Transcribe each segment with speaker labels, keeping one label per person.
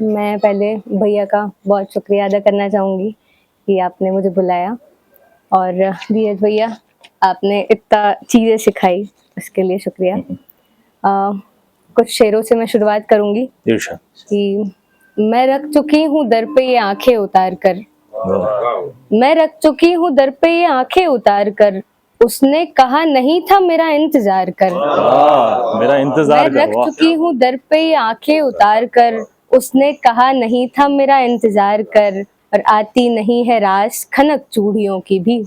Speaker 1: मैं पहले भैया का बहुत शुक्रिया अदा करना चाहूँगी कि आपने मुझे बुलाया और धीरज भैया आपने इतना चीज़ें सिखाई, उसके लिए शुक्रिया। कुछ शेरों से मैं शुरुआत करूँगी
Speaker 2: इरशाद।
Speaker 1: कि मैं रख चुकी हूँ दर पे ये आँखें उतार कर, मैं रख चुकी हूँ दर पे ये आँखें उतार कर, उसने कहा नहीं था मेरा इंतजार कर।
Speaker 2: मेरा इंतजार
Speaker 1: मैं रख चुकी हूँ दर पे ये आंखें उतार कर, उसने कहा नहीं था मेरा इंतजार कर। और आती नहीं है रास खनक चूड़ियों की भी,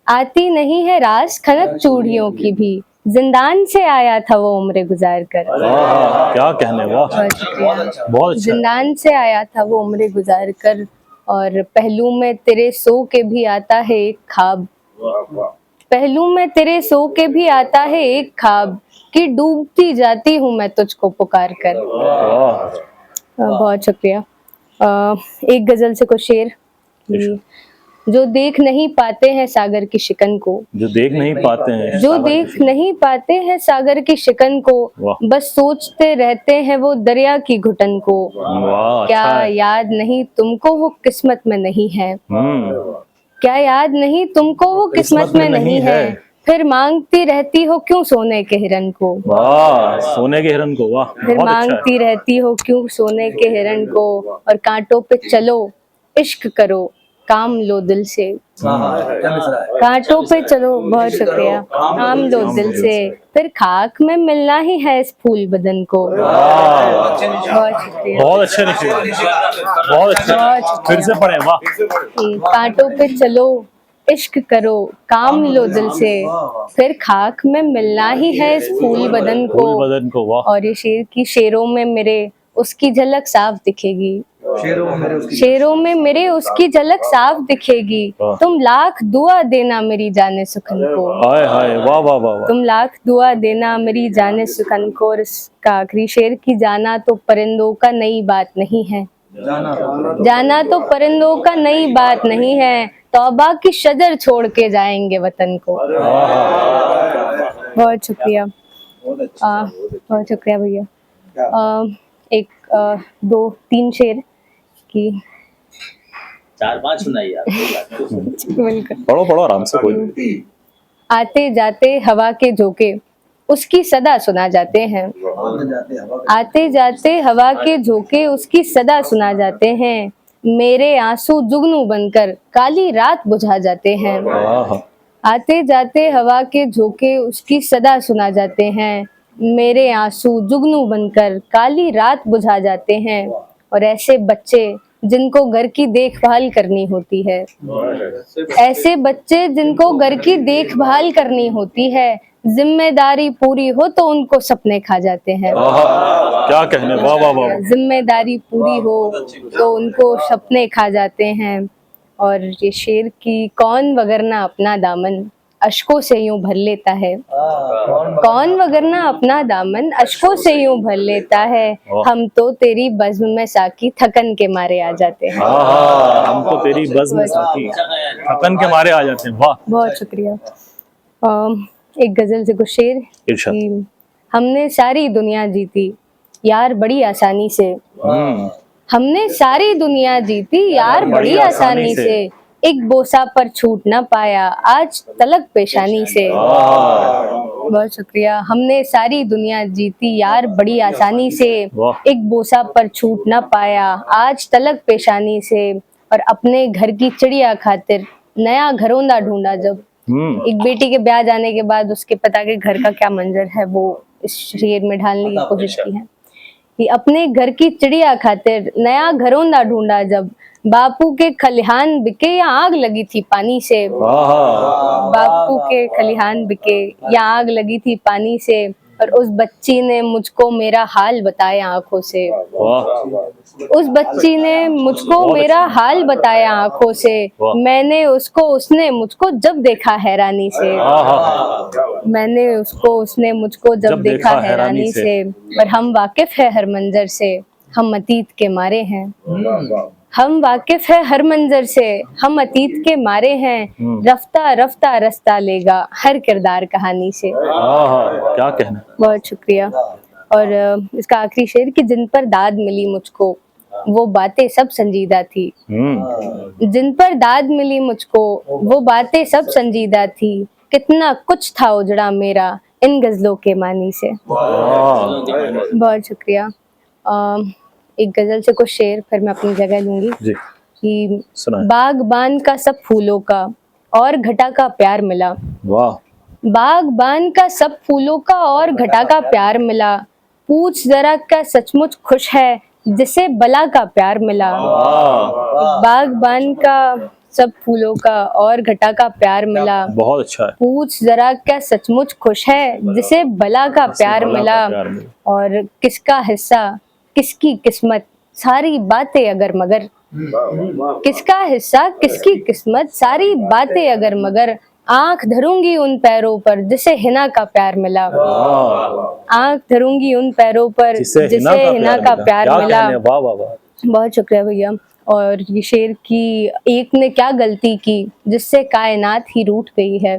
Speaker 1: आती नहीं है रास खनक चूड़ियों की भी, जिंदान से आया था वो उम्र गुजार कर।
Speaker 2: क्या कहने, वाह
Speaker 1: बहुत शुक्रिया।
Speaker 2: बहुत अच्छा।
Speaker 1: जिंदान से आया था वो उम्र गुजार कर, और पहलू में तेरे सो के भी आता है एक ख्वाब, पहलू में तेरे सो के भी आता है एक ख्वाब, कि डूबती जाती हूँ मैं तुझको पुकार कर। बहुत शुक्रिया। एक गजल से कुछ शेर कि जो देख नहीं पाते हैं सागर की शिकन को, जो देख नहीं पाते हैं सागर की शिकन को, बस सोचते रहते हैं वो दरिया की घुटन को। क्या याद नहीं तुमको वो किस्मत में नहीं है, क्या याद नहीं तुमको वो किस्मत में नहीं है, फिर मांगती रहती हो क्यों सोने के हिरन को।
Speaker 2: वाह, सोने के हिरन को, वाह
Speaker 1: फिर मांगती रहती हो क्यों सोने के हिरन को, और कांटों पे चलो इश्क करो काम लो दिल से, कांटों पे चलो, बहुत शुक्रिया, काम लो दिल से, फिर खाक में मिलना ही है इस फूल बदन को। बहुत शुक्रिया,
Speaker 2: बहुत अच्छे लिखे, बहुत अच्छे, फिर से पढ़े, वाह।
Speaker 1: कांटों पे चलो इश्क करो काम लो दिल से, फिर खाक में मिलना ही है इस फूल बदन को, वाह। और ये शेर की शेरों में मेरे उसकी झलक साफ दिखेगी, शेरों में मेरे उसकी झलक साफ दिखेगी, तुम लाख दुआ देना मेरी जाने सुखन को।
Speaker 2: हाय हाय, वाह वाह वाह,
Speaker 1: तुम लाख दुआ देना मेरी जाने सुखन को। और इसका आखिरी शेर की जाना तो परिंदों का नई बात नहीं है, जाना तो परिंदों का नई बात नहीं है, तौबा की शजर छोड़ के जाएंगे वतन को। बहुत शुक्रिया, बहुत शुक्रिया भैया। एक दो तीन शेर की
Speaker 3: 4-5 सुनाइए आप।
Speaker 2: पढ़ो पढ़ो आराम से, कोई।
Speaker 1: आते जाते हवा के झोंके उसकी सदा सुना जाते हैं, आते जाते हवा के झोंके उसकी सदा सुना जाते हैं, मेरे आंसू जुगनू बनकर काली रात बुझा जाते हैं। आते जाते हवा के झोंके उसकी सदा सुना जाते हैं, मेरे आंसू जुगनू बनकर काली रात बुझा जाते हैं। और ऐसे बच्चे जिनको घर की देखभाल करनी होती है, ऐसे बच्चे जिनको घर की देखभाल करनी होती है, जिम्मेदारी पूरी हो तो उनको सपने खा जाते हैं।
Speaker 2: क्या कहने, वाह वाह वाह।
Speaker 1: जिम्मेदारी पूरी हो तो उनको सपने खा जाते हैं। और ये शेर की कौन वगरना अपना दामन अशकों से यूं भर लेता है, कौन वगरना अपना दामन अशकों से यूं भर लेता है, हम तो तेरी बज़्म में साकी थकन के मारे आ जाते हैं।
Speaker 2: हम तो तेरी बज़्म में साकी थकन के मारे आ जाते हैं, वाह।
Speaker 1: बहुत शुक्रिया। एक गजल से कुछ शेर कि हमने सारी दुनिया जीती यार बड़ी आसानी से, हमने सारी दुनिया जीती यार बड़ी आसानी से, एक बोसा पर छूट ना पाया आज तलक पेशानी से। बहुत शुक्रिया। हमने सारी दुनिया जीती यार बड़ी आसानी से, एक बोसा पर छूट ना पाया आज तलक पेशानी से, और अपने घर की चिड़िया खातिर नया घरौंदा ढूंढा जब। एक बेटी के ब्याह जाने के बाद उसके पिता के घर का क्या मंजर है वो इस शेर में ढालने की कोशिश की है कि अपने घर की चिड़िया खातिर नया घरौंदा ढूंढा जब, बापू के खलिहान बिके या आग लगी थी पानी से, बापू के खलिहान बिके या आग लगी थी पानी से, और उस बच्ची ने मुझको मेरा हाल बताया आंखों से, उस बच्ची ने मुझको मेरा हाल बताया आंखों से, मैंने उसको उसने मुझको जब देखा हैरानी से, मैंने उसको उसने मुझको जब देखा हैरानी से, पर हम वाकिफ है हर मंजर से हम अतीत के मारे हैं, हम वाकिफ है हर मंजर से हम अतीत के मारे हैं, रफ्ता रफ्ता रास्ता लेगा हर किरदार कहानी से।
Speaker 2: क्या कहना।
Speaker 1: बहुत शुक्रिया। और इसका आखिरी शेर कि जिन पर दाद मिली मुझको वो बातें सब संजीदा थी, जिन पर दाद मिली मुझको वो बातें सब संजीदा थी, कितना कुछ था उजड़ा मेरा इन गजलों के मानी से। बहुत शुक्रिया। एक गजल से कुछ शेर फिर मैं अपनी जगह लूंगी
Speaker 2: जी
Speaker 1: कि
Speaker 2: सुनाए।
Speaker 1: बागबान का सब फूलों का और घटा का प्यार मिला,
Speaker 2: वाह
Speaker 1: बागबान का सब फूलों का और घटा का प्यार मिला, पूछ जरा क्या सचमुच खुश है जिसे बला का प्यार मिला। बागबान का सब फूलों का और घटा का प्यार मिला,
Speaker 2: बहुत अच्छा है।
Speaker 1: पूछ जरा क्या सचमुच खुश है जिसे बला का प्यार
Speaker 2: बला का
Speaker 1: मिला।
Speaker 2: प्यार मिला।
Speaker 1: और किसका हिस्सा किसकी किस्मत सारी बातें अगर मगर, किसका हिस्सा किसकी किस्मत सारी बातें अगर मगर, आंख धरूंगी उन पैरों पर जिसे हिना का प्यार मिला, आंख धरूंगी उन पैरों पर जिसे हिना का प्यार
Speaker 2: क्या
Speaker 1: मिला।
Speaker 2: कहने, वाह वाह वाह।
Speaker 1: बहुत शुक्रिया भैया। और ये शेर की एक ने क्या गलती की जिससे कायनात ही रूठ गई है,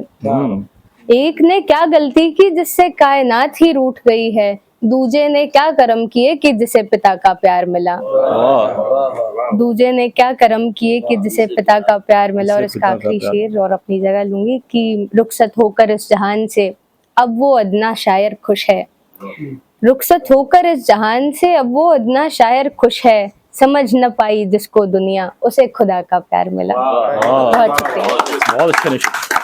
Speaker 1: एक ने क्या गलती की जिससे कायनात ही रूठ गई है, दूजे ने क्या कर्म किए कि जिसे पिता का प्यार मिला, दूजे ने क्या कर्म किए कि जिसे पिता का प्यार मिला। और इसका आखिरी शेर और अपनी जगह लूंगी कि रुखसत होकर इस जहान से अब वो अदना शायर खुश है, रुखसत होकर इस जहान से अब वो अदना शायर खुश है, समझ न पाई जिसको दुनिया उसे खुदा का प्यार मिला। बहुत शुक्रिया।
Speaker 2: बहुत अच्छे निशान।